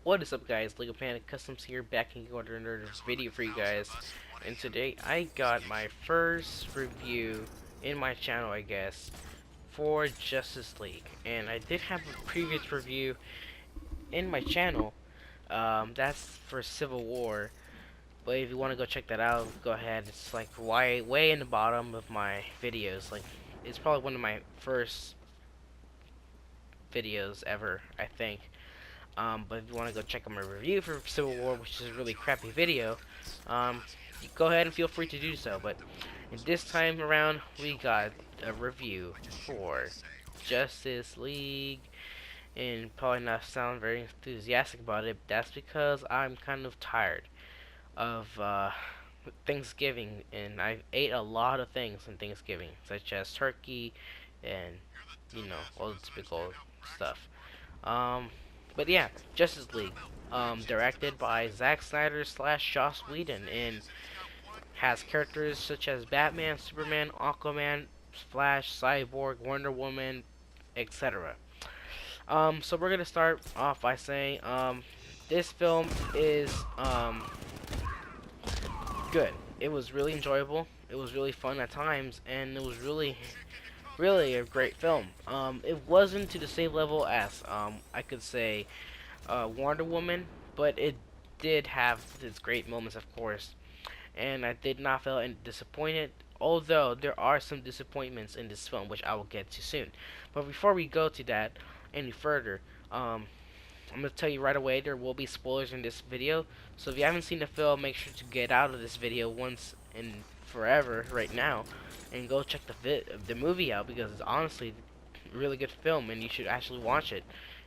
What is up, guys? Lego Panic Customs here, back in another video for you guys. And today I got my first review in my channel, I guess, for Justice League. And I did have a previous review in my channel. That's for Civil War. But if you want to go check that out, go ahead. It's like way in the bottom of my videos. Like, it's probably one of my first videos ever, I think. But if you want to go check out my review for Civil War, which is a really crappy video, you go ahead and feel free to do so. But this time around, we got a review for Justice League, and probably not sound very enthusiastic about it. That's because I'm kind of tired of Thanksgiving, and I ate a lot of things on Thanksgiving, such as turkey and all the typical stuff. Um, but yeah, Justice League, directed by Zack Snyder slash Joss Whedon, and has characters such as Batman, Superman, Aquaman, Flash, Cyborg, Wonder Woman, etc. So we're gonna start off by saying, this film is good. It was really enjoyable. It was really fun at times, and it was really a great film. It wasn't to the same level as I could say Wonder Woman, but it did have its great moments, of course. And I did not feel disappointed, although there are some disappointments in this film, which I will get to soon. But before we go to that any further, I'm gonna tell you right away there will be spoilers in this video. So if you haven't seen the film, make sure to get out of this video once and forever right now, and go check the movie out, because it's honestly a really good film, and you should actually watch it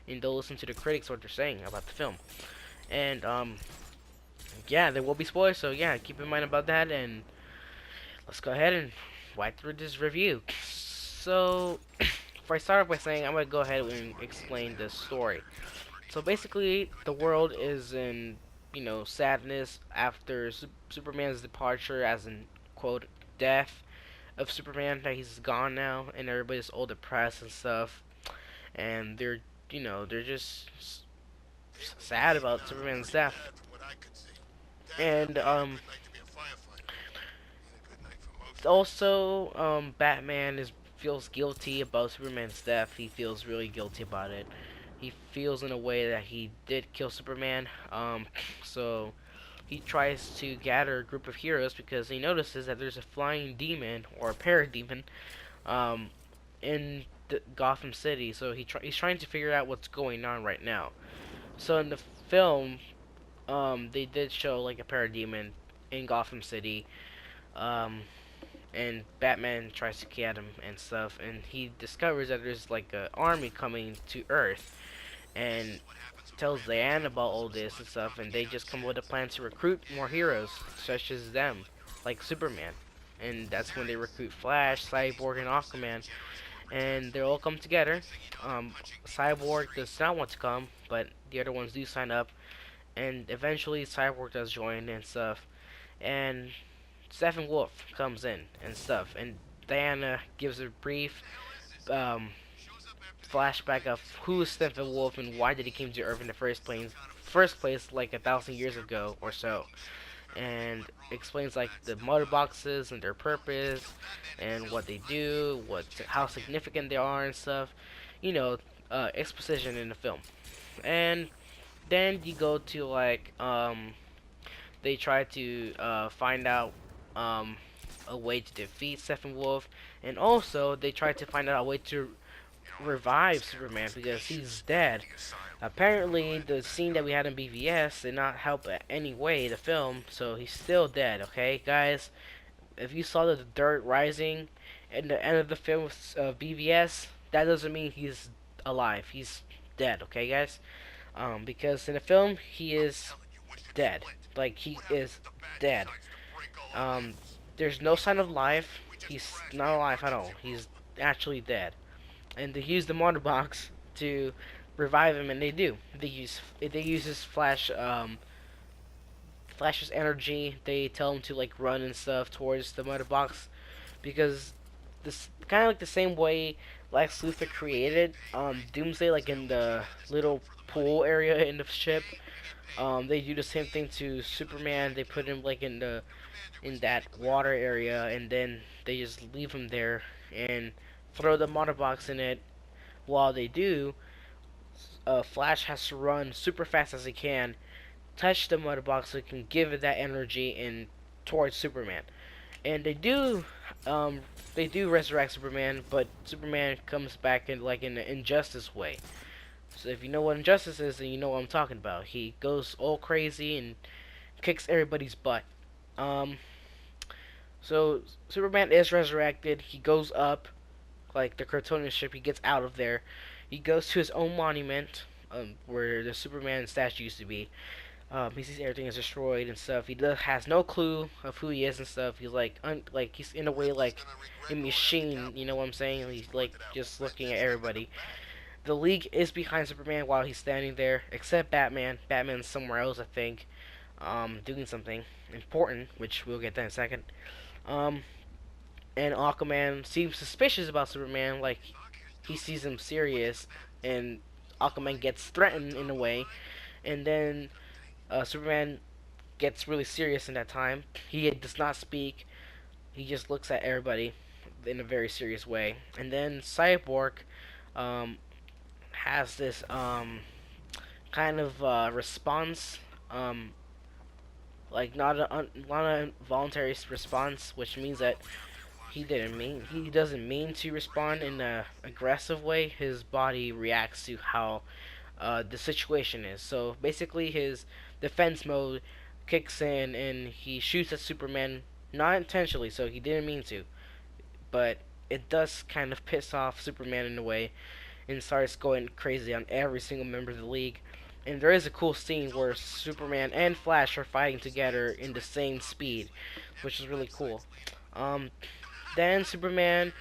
and don't listen to the critics what they're saying about the film. And yeah, there will be spoilers, so yeah, keep in mind about that, and let's go ahead and wipe through this review. So before I start off by saying, I'm gonna go ahead and explain the story. So basically, the world is in, sadness after Superman's departure, as in, quote, death of Superman, that he's gone now, and everybody's all depressed and stuff, and they're just sad about Superman's death. And also, Batman is feels guilty about Superman's death. He feels really guilty about it. He feels in a way that he did kill Superman. So he tries to gather a group of heroes because he notices that there's a flying demon or a parademon in Gotham City. So he's trying to figure out what's going on right now. So in the film, they did show like a parademon in Gotham City. Um, and Batman tries to get him and stuff, and he discovers that there's like an army coming to Earth, and tells Diana about all this and stuff, and they just come up with a plan to recruit more heroes, such as them, like Superman. And that's when they recruit Flash, Cyborg, and Aquaman, and they all come together. Cyborg does not want to come, but the other ones do sign up, and eventually Cyborg does join and stuff, and Steppenwolf comes in and stuff, and Diana gives a brief um, flashback of who is Steppenwolf and why did he came to Earth in the first place like 1,000 years ago or so, and explains like the mother boxes and their purpose and what they do, how significant they are and stuff, exposition in the film. And then you go to like they try to find out um, a way to defeat Steppenwolf, and also they try to find out a way to revive Superman because he's dead. Apparently, the scene that we had in BVS did not help in any way the film, so he's still dead. Okay, guys, if you saw the dirt rising at the end of the film of BVS, that doesn't mean he's alive. He's dead. Okay, guys, because in the film he is dead. Like, he is dead. Um, there's no sign of life. He's not alive at all. He's actually dead. And they use the mother box to revive him, and they do. They use his Flash's energy. They tell him to like run and stuff towards the mother box, because this kind of like the same way Lex Luthor created Doomsday, like in the little pool area in the ship. They do the same thing to Superman. They put him like in that water area, and then they just leave him there and throw the mother box in it. While they do, Flash has to run super fast as he can, touch the mother box so he can give it that energy and towards Superman. And um, they do resurrect Superman, but Superman comes back in like in an injustice way. So if you know what injustice is, then you know what I'm talking about. He goes all crazy and kicks everybody's butt. Um, so Superman is resurrected. He goes up like the Kryptonian ship. He gets out of there. He goes to his own monument, where the Superman statue used to be. He sees everything is destroyed and stuff. Has no clue of who he is and stuff. He's like he's in a way like a machine. You know what I'm saying? He's like just looking at everybody. The League is behind Superman while he's standing there, except Batman. Batman's somewhere else, I think, doing something important, which we'll get to in a second. Um, and Aquaman seems suspicious about Superman, like he sees him serious, and Aquaman gets threatened in a way, and then Superman gets really serious in that time. He does not speak. He just looks at everybody in a very serious way, and then Cyborg um, has this kind of response, um, like not a voluntary response, which means that he doesn't mean to respond in a aggressive way. His body reacts to how the situation is. So basically, his defense mode kicks in and he shoots at Superman, not intentionally, so he didn't mean to, but it does kind of piss off Superman in a way and starts going crazy on every single member of the League. And there is a cool scene where Superman and Flash are fighting together in the same speed, which is really cool. Um, then Superman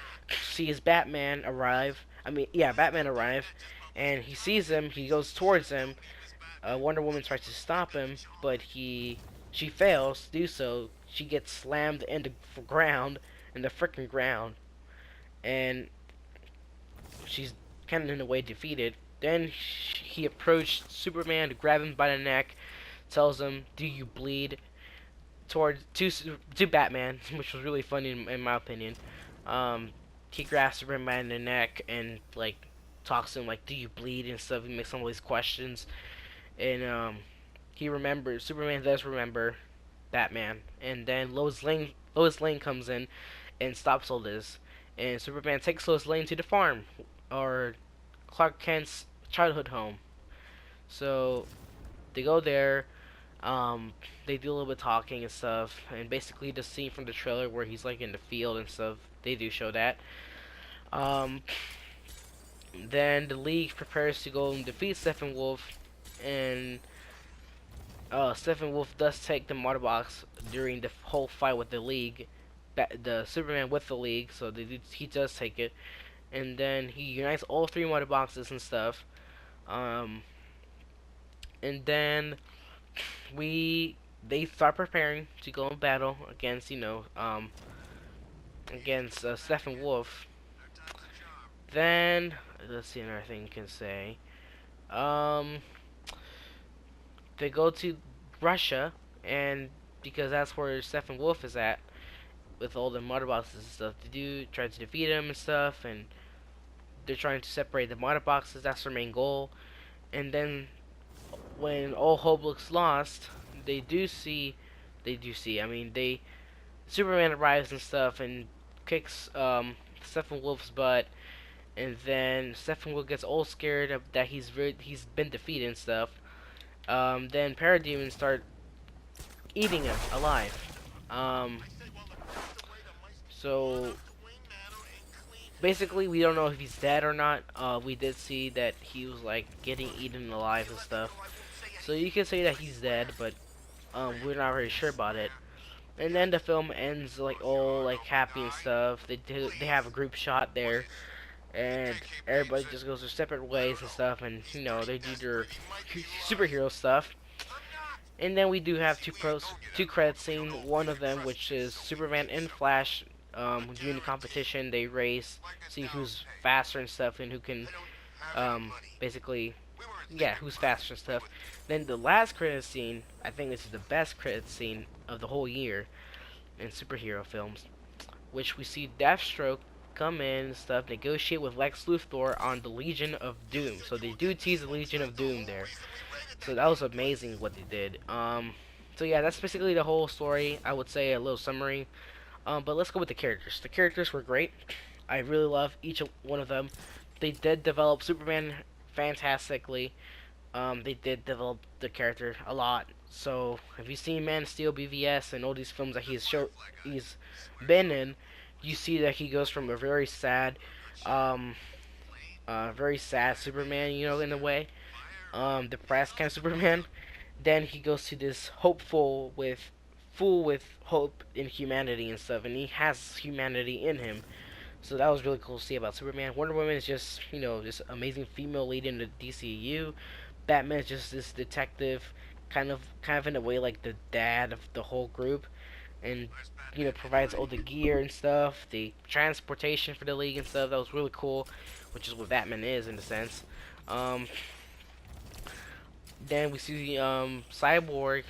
sees Batman arrive. Batman arrive, and he sees him. He goes towards him. Wonder Woman tries to stop him, but she fails to do so. She gets slammed in the freaking ground, and she's kind of in a way defeated. Then he approached Superman to grab him by the neck, tells him, "Do you bleed?" Towards to Batman, which was really funny in my opinion. Um, he grabs Superman in the neck and like talks to him like, "Do you bleed?" and stuff. He makes some of these questions, and he remembers. Superman does remember Batman, and then Lois Lane comes in and stops all this, and Superman takes Lois Lane to the farm, or Clark Kent's childhood home. So they go there. Um, they do a little bit of talking and stuff, and basically the scene from the trailer where he's like in the field and stuff. They do show that. Um, then the League prepares to go and defeat Steppenwolf, and Steppenwolf does take the Mother Box during the whole fight with the League, the Superman with the League. So he does take it, and then he unites all three Mother Boxes and stuff. Um, and then they start preparing to go in battle against Steppenwolf. Then let's see another thing you can say. Um, they go to Russia, and because that's where Steppenwolf is at with all the mother boxes and stuff, they do try to defeat him and stuff, and they're trying to separate the mother boxes. That's their main goal. And then when all hope looks lost, they do see, I mean, Superman arrives and stuff and kicks Steppenwolf's butt, and then Steppenwolf gets all scared of that he's been defeated and stuff. Then Parademons start eating him alive. So basically, we don't know if he's dead or not. We did see that he was like getting eaten alive and stuff. So you can say that he's dead, but we're not really sure about it. And then the film ends like all like happy and stuff. They have a group shot there, and everybody just goes their separate ways and stuff, and they do their superhero stuff. And then we do have two credit scenes. One of them, which is Superman and Flash, doing the competition. They race, see who's faster and stuff, and who can basically yeah, who's faster and stuff. Then the last credit scene, I think this is the best credit scene of the whole year in superhero films, which we see Deathstroke come in and stuff, negotiate with Lex Luthor on the Legion of Doom. So they do tease the Legion of Doom there. So that was amazing what they did. So yeah, that's basically the whole story. I would say a little summary. But let's go with the characters. The characters were great. I really love each one of them. They did develop Superman fantastically. They did develop the character a lot. So if you've seen Man of Steel, BVS, and all these films that he's been in, you see that he goes from a um, very sad Superman, you know, in a way, depressed kind of Superman. Then he goes to this full with hope in humanity and stuff, and he has humanity in him. So that was really cool to see about Superman. Wonder Woman is just, you know, this amazing female lead in the DCU. Batman is just this detective, kind of in a way like the dad of the whole group, and you know provides all the gear and stuff, the transportation for the league and stuff. That was really cool, which is what Batman is in a sense. Um, then we see Cyborg,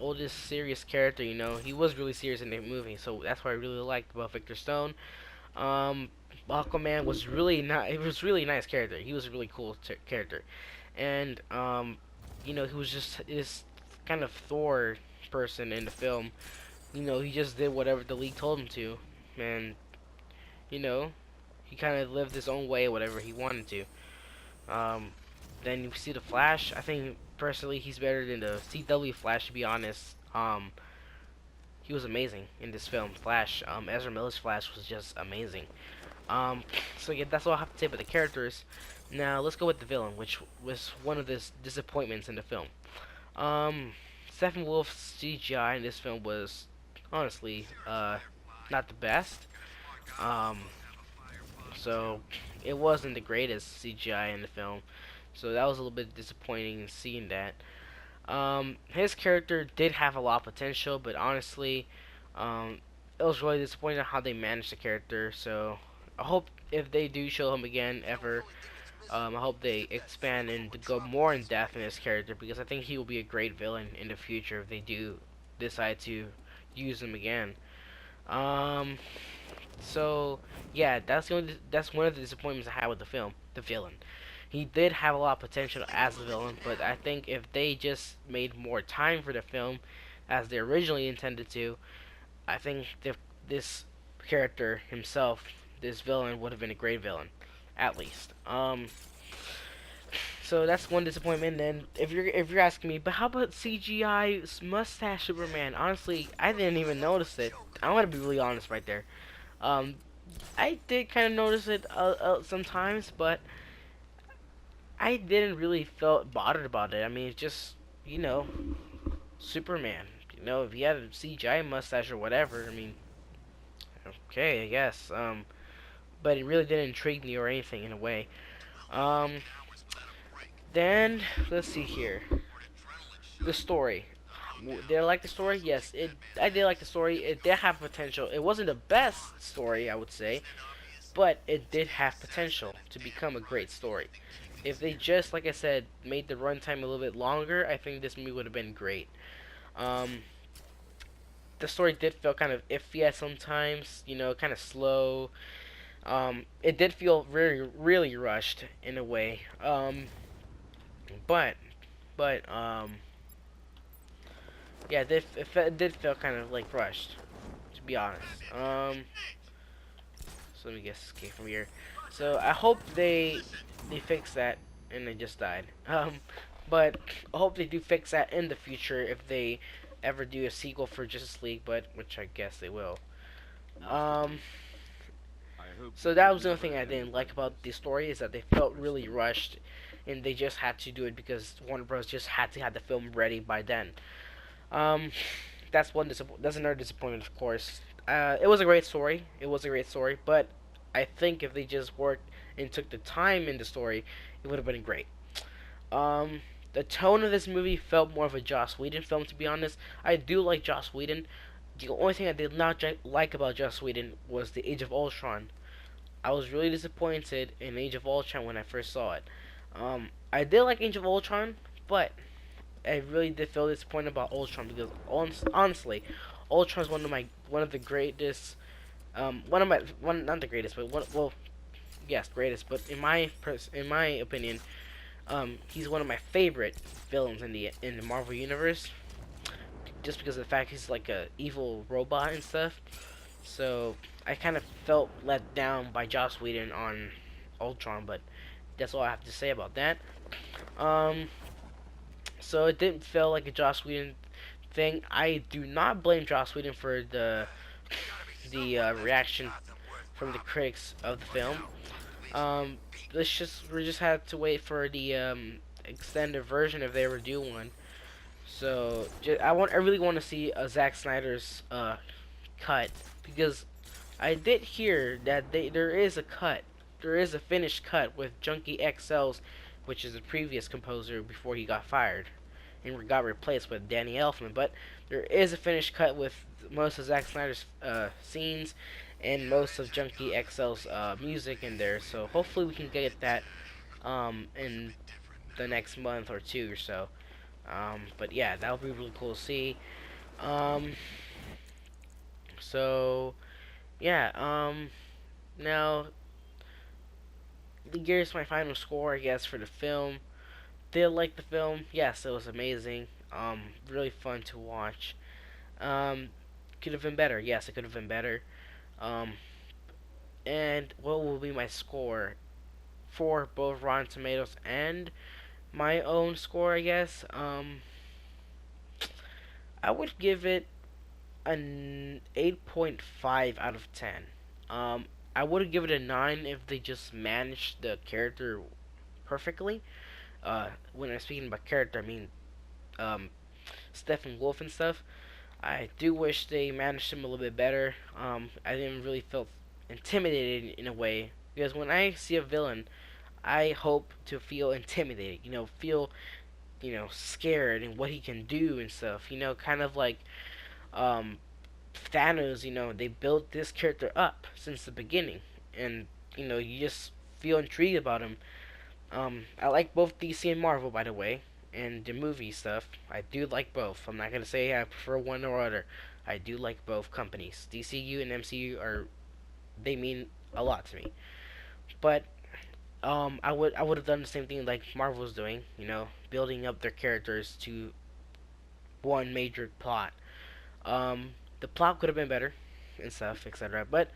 oldest serious character. You know, he was really serious in the movie, so that's what I really liked about Victor Stone. Um, Aquaman was really not. It was really nice character. He was a really cool character, and you know, he was just this kind of Thor person in the film. You know, he just did whatever the league told him to, and you know, he kind of lived his own way, whatever he wanted to. Um, then you see the Flash. I think personally he's better than the CW Flash. To be honest, he was amazing in this film. Flash, Ezra Miller's Flash was just amazing. Um, so yeah, that's all I have to say about the characters. Now let's go with the villain, which was one of the disappointments in the film. Um, Steppenwolf's CGI in this film was honestly not the best. Um, so it wasn't the greatest CGI in the film. So that was a little bit disappointing seeing that. His character did have a lot of potential, but honestly, it was really disappointing how they managed the character. So I hope if they do show him again ever, I hope they expand and go more in depth in his character because I think he will be a great villain in the future if they do decide to use him again. Um, so yeah, that's one of the disappointments I had with the film, the villain. He did have a lot of potential as a villain, but I think if they just made more time for the film, as they originally intended to, I think this character himself, this villain, would have been a great villain, at least. So that's one disappointment. Then if you're asking me, but how about CGI mustache Superman? Honestly, I didn't even notice it. I want to be really honest right there. Um, I did kind of notice it sometimes, but I didn't really felt bothered about it. I mean, it's just you know Superman. You know, if he had a CGI mustache or whatever, I mean, okay, I guess. But it really didn't intrigue me or anything in a way. Um, then let's see here. The story. Did I like the story? Yes, I did like the story. It did have potential. It wasn't the best story, I would say, but it did have potential to become a great story. If they just, like I said, made the runtime a little bit longer, I think this movie would have been great. Um, the story did feel kind of iffy at sometimes, you know, kind of slow. It did feel really rushed in a way. But, but, yeah, it did feel kind of like rushed, to be honest. So let me get escape from here. So I hope they fix that, and they just died. But I hope they do fix that in the future if they ever do a sequel for Justice League, but which I guess they will. Um, so that was the only thing I didn't like about the story is that they felt really rushed, and they just had to do it because Warner Bros. Just had to have the film ready by then. Um, that's another disappointment, of course. It was a great story. It was a great story, but I think if they just worked and took the time in the story, it would have been great. Um, the tone of this movie felt more of a Joss Whedon film, to be honest. I do like Joss Whedon. The only thing I did not like about Joss Whedon was the Age of Ultron. I was really disappointed in Age of Ultron when I first saw it. I did like Age of Ultron, but I really did feel disappointed about Ultron because honestly, Ultron is one of the greatest. One of my one not the greatest, but one well yes greatest, but in my opinion, he's one of my favorite villains in the Marvel universe, just because of the fact he's like a evil robot and stuff. So I kind of felt let down by Joss Whedon on Ultron, but that's all I have to say about that. Um, so it didn't feel like a Joss Whedon thing. I do not blame Joss Whedon for the reaction from the critics of the film. Um, we just had to wait for the extended version if they ever do one. So I really want to see a Zack Snyder's cut because I did hear that there is a cut. There is a finished cut with Junkie XL's, which is the previous composer before he got fired and got replaced with Danny Elfman. But there is a finished cut with most of Zack Snyder's scenes and most of Junkie XL's music in there. So hopefully we can get that in the next month or two or so. But yeah, that would be really cool to see. Um, so yeah. Now here's my final score, I guess, for the film. Did I like the film? Yes, it was amazing. Really fun to watch. Um, could have been better. Yes, it could have been better. Um, and what will be my score for both Rotten Tomatoes and my own score? I guess. I would give it an 8.5 out of 10. I would give it a 9 if they just managed the character perfectly. When I'm speaking about character, I mean um, Stephen Wolf and stuff. I do wish they managed him a little bit better. I didn't really feel intimidated in a way because when I see a villain, I hope to feel intimidated. Feel scared and what he can do and stuff. Kind of like um, Thanos. They built this character up since the beginning, and you just feel intrigued about him. I like both DC and Marvel, by the way, and the movie stuff. I do like both. I'm not gonna say I prefer one or other. I do like both companies. DCU and MCU they mean a lot to me. But I would have done the same thing like Marvel's doing. Building up their characters to one major plot. The plot could have been better and stuff, etc. But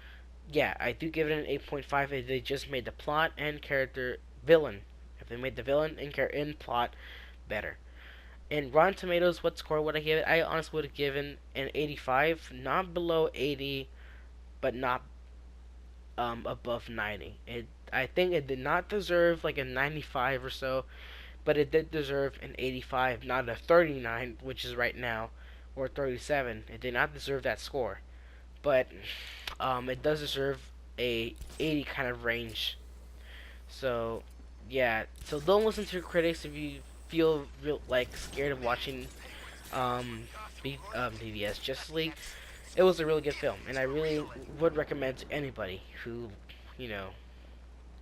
yeah, I do give it an 8.5 if they just made the plot and character villain. If they made the villain and plot better. In Rotten Tomatoes, what score would I give it? I honestly would have given an 85, not below 80, but not above 90. I think it did not deserve like a 95 or so, but it did deserve an 85, not a 39, which is right now, or 37. It did not deserve that score, but it does deserve a 80 kind of range. So yeah, so don't listen to your critics if you feel like scared of watching BVS Justice League. It was a really good film, and I really would recommend to anybody who, you know,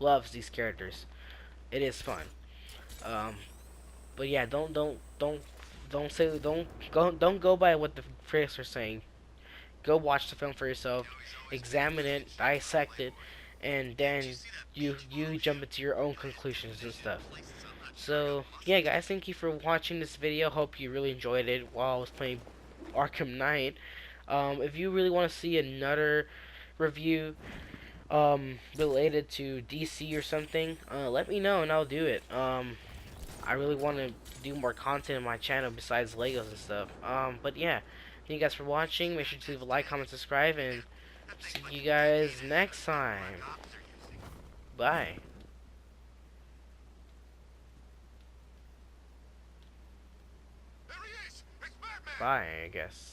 loves these characters. It is fun. Um, but yeah, don't go by what the critics are saying. Go watch the film for yourself, examine it, dissect it, and then you jump into your own conclusions and stuff. So yeah, guys, thank you for watching this video. Hope you really enjoyed it while I was playing Arkham Knight. If you really want to see another review related to DC or something, let me know and I'll do it. I really want to do more content on my channel besides Legos and stuff. But yeah, thank you guys for watching. Make sure to leave a like, comment, subscribe, and see you guys next time. Bye. Bye, I guess.